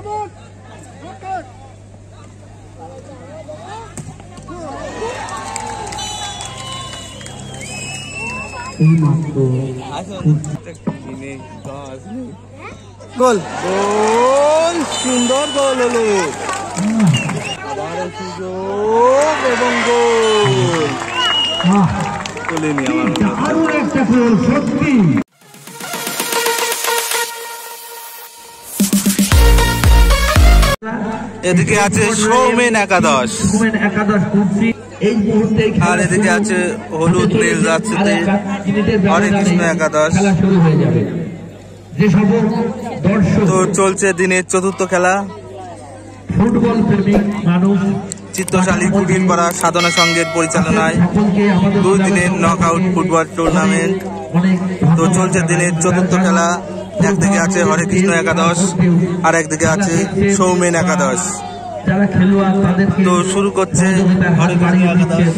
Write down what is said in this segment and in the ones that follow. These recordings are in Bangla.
গোল গোল সুন্দর গোল হলো আবার সুযোগ এবং গোল তোলেনি আমার একটা গোল সত্যি। এদিকে আছে সৌমেন একাদশ আর এদিকে আছে হলুদ নীল যাচ্ছে হরে কৃষ্ণ একাদশ। তো চলছে দিনের চতুর্থ খেলা। ফুটবল প্রেমিক মানুষ চিত্তশালী কুটির পাড়া সাধনা সংঘের পরিচালনায় 2 দিনের নকআউট ফুটবল টুর্নামেন্ট। তো চলছে দিনের চতুর্থ খেলা। একদিকে আছে হরে কৃষ্ণ একাদশ আর একদিকে আছে সৌমেন একাদশ। তো শুরু করছে হরে কৃষ্ণ একাদশ।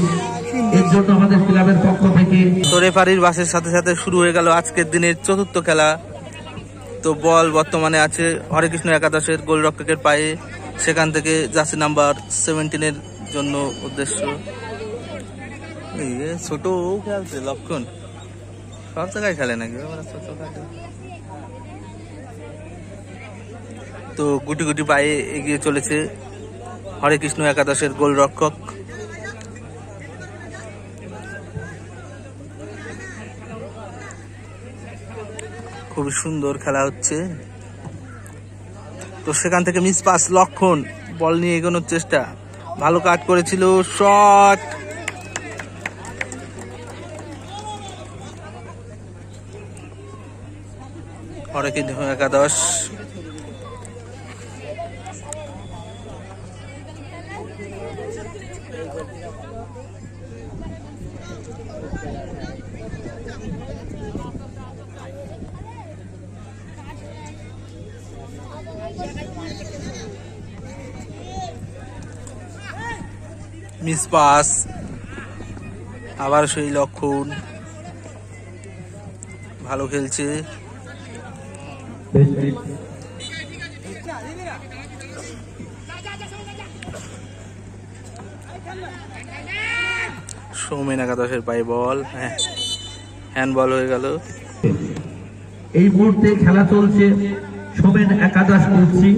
তো রেফারির বাসের সাথে সাথে শুরু হয়ে গেল আজকের দিনের চতুর্থ খেলা। তো বল বর্তমানে আছে হরে কৃষ্ণ একাদশের গোলরক্ষকের পায়ে, সেখান থেকে জার্সি নাম্বার 17-এর জন্য উদ্দেশ্য। ছোট খেলছে লক্ষণ, সব জায়গায় খেলে নাকি ছোট খেলে। তো গুটি গুটি পায়ে এগিয়ে চলেছে হরে কৃষ্ণ একাদশের গোলরক্ষক। খুবই সুন্দর খেলা হচ্ছে। তো সেখান থেকে মিস পাস, লক্ষণ বল নিয়ে এগোনোর চেষ্টা, ভালো কাট করেছিল, শট হরে কৃষ্ণ একাদশ। মিস পাস, আবার সেই লক্ষণ ভালো খেলছে। সৌমেন একাদশের পায়ে বল, হ্যান্ডবল হয়ে গেল। এই মুহূর্তে খেলা চলছে সৌমেন একাদশ করছি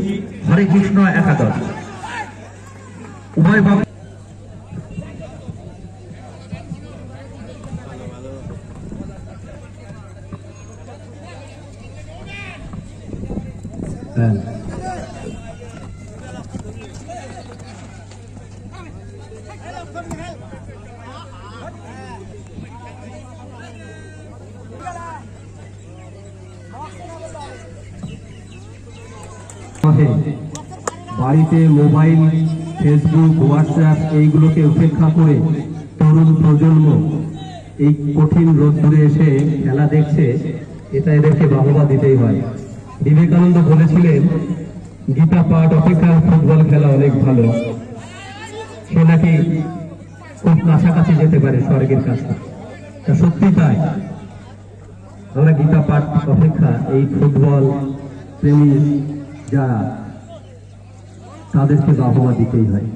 হরে কৃষ্ণ একাদশ। উভয় ভাবে বাড়িতে মোবাইল, ফেসবুক, হোয়াটসঅ্যাপ এইগুলোকে উপেক্ষা করে তরুণ প্রজন্ম এই কঠিন রোদ্দুরে এসে খেলা দেখছে, এটা এদেরকে বাহবা দিতেই হয়। বিবেকানন্দ বলেছিলেন গীতা পাঠ অপেক্ষা ফুটবল খেলা অনেক ভালো। সে নাকি খুব কাছাকাছি যেতে পারে স্বর্গের কাছে, তা সত্যি তাই। আমরা গীতা পাঠ অপেক্ষা এই ফুটবল প্রেমী যারা, তাদেরকে বাহবা দিতেই হয়।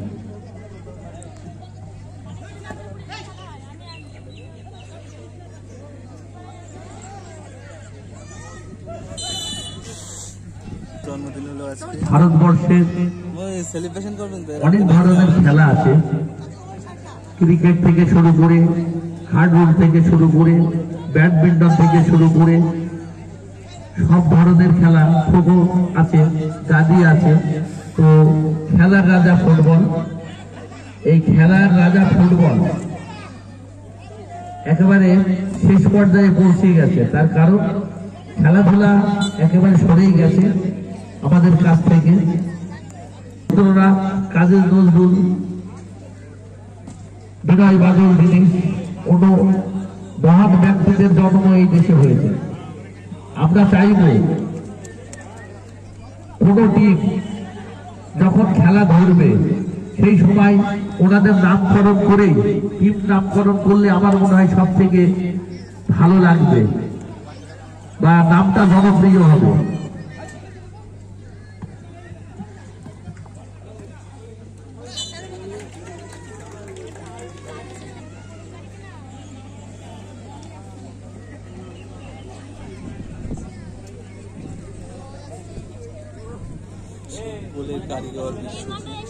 ভারতবর্ষের অনেক ধরনের খেলা আছে, ক্রিকেট থেকে শুরু করে, হার্ডবল থেকে শুরু করে, ব্যাডমিন্টন থেকে শুরু করে সব ধরনের খেলা, খোখো আছে, গাদি আছে। তো খেলার রাজা ফুটবল, এই খেলার রাজা ফুটবল একেবারে শেষ পর্যায়ে পৌঁছে গেছে। তার কারণ খেলাধুলা একেবারে সরেই গেছে আমাদের কাছ থেকে। কাজী নজরুল, বিনয় বাদল দীনেশ, কোন মহান ব্যক্তিদের জন্ম এই দেশে হয়েছে। আমরা চাইব কোন টিম যখন খেলা ধরবে সেই সময় ওনাদের নামকরণ করে, টিম নামকরণ করলে আমার মনে হয় সব থেকে ভালো লাগবে বা নামটা জনপ্রিয় হবে। ফুটবলের কারিগর বিশ্বজিৎ।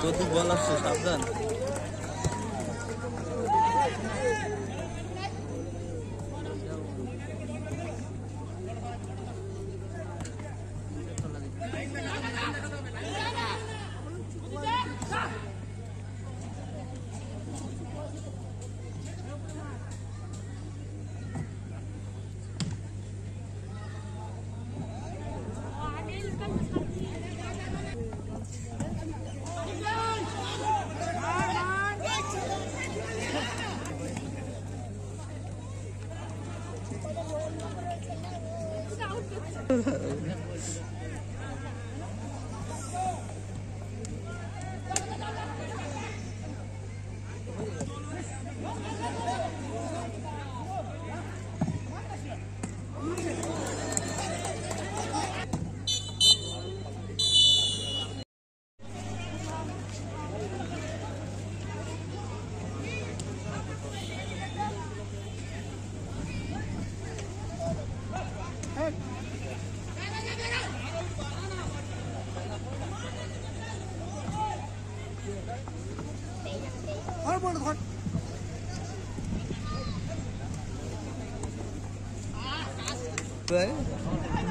চতুর্থ বল আসছে, সাবধান।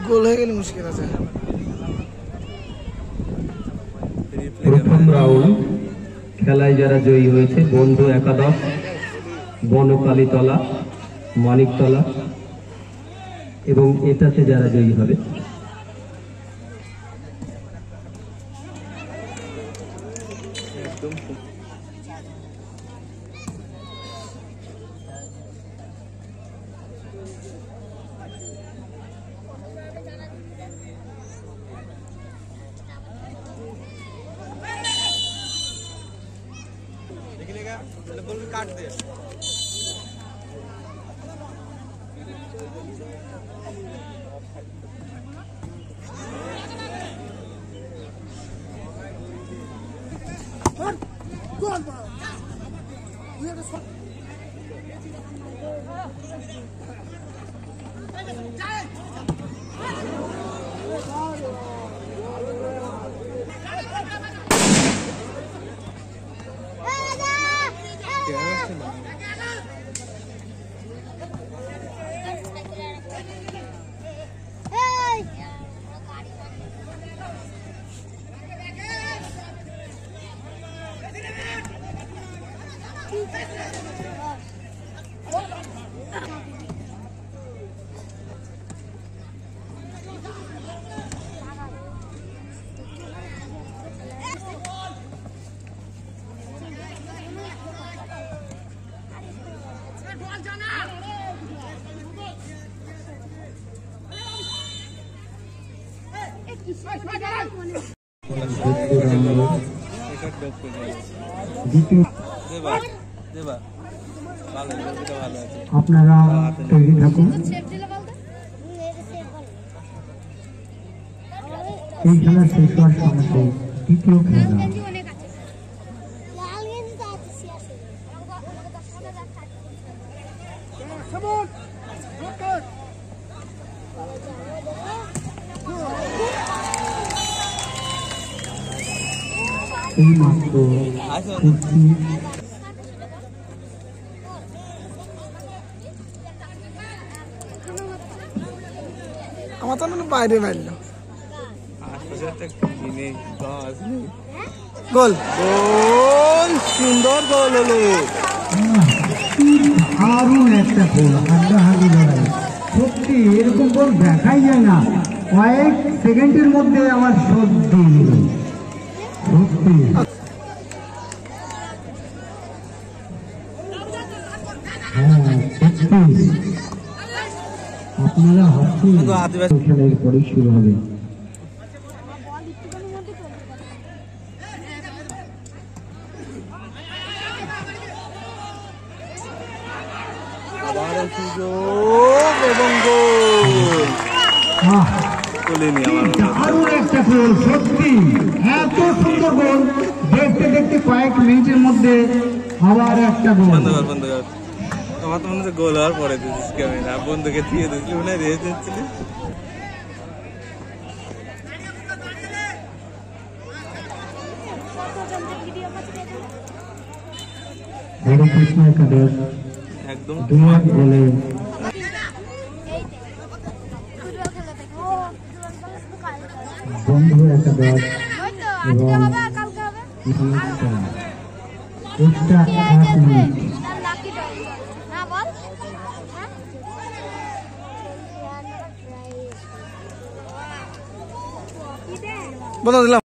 গোল হয়ে গেলে মুশকিল আছে। প্রথম রাউন্ড খেলায় যারা জয়ী হয়েছে বন্ধু একাদশ, বনকালীতলা, মানিকতলা, এবং এটাতে যারা জয়ী হবে काट दे। আপনারা তৈরি থাকুন। এই খেলা শেষ হওয়ার সঙ্গে দ্বিতীয় খেলা এই মাত্র আমার তো বাইরে বাইরল গোল, গোল, সুন্দর গোল হলো। দারুণ একটা গোল, হাড্ডাহাড্ডি লড়াই। সত্যি এরকম গোল দেখাই যায় না, কয়েক সেকেন্ডের মধ্যে আমার শোধ দিয়ে দিল। সত্যি আপনারা ভাবছেন খেলা এরপরে শুরু হবে। সুযোগ এবং গোল। তোলেনি আমার দারুণ একটা গোল, সত্যি এত সুন্দর গোল, দেখতে দেখতে কয়েক মিনিটের মধ্যে আবার একটা গোল। বন্ধ কর বন্ধ কর। আমার তো মনে হচ্ছে গোল হওয়ার পরে দিয়েছিস ক্যামেরা, বন্ধুকে দিয়ে দিয়েছিলি মনে হয় রেখে দিচ্ছিলি। হরে কৃষ্ণ একাদশ একদম 2-1 গোলে বন্ধু একাদশ এবং এক্সট্রা 1 মিনিট। বন্ধ দিলাম।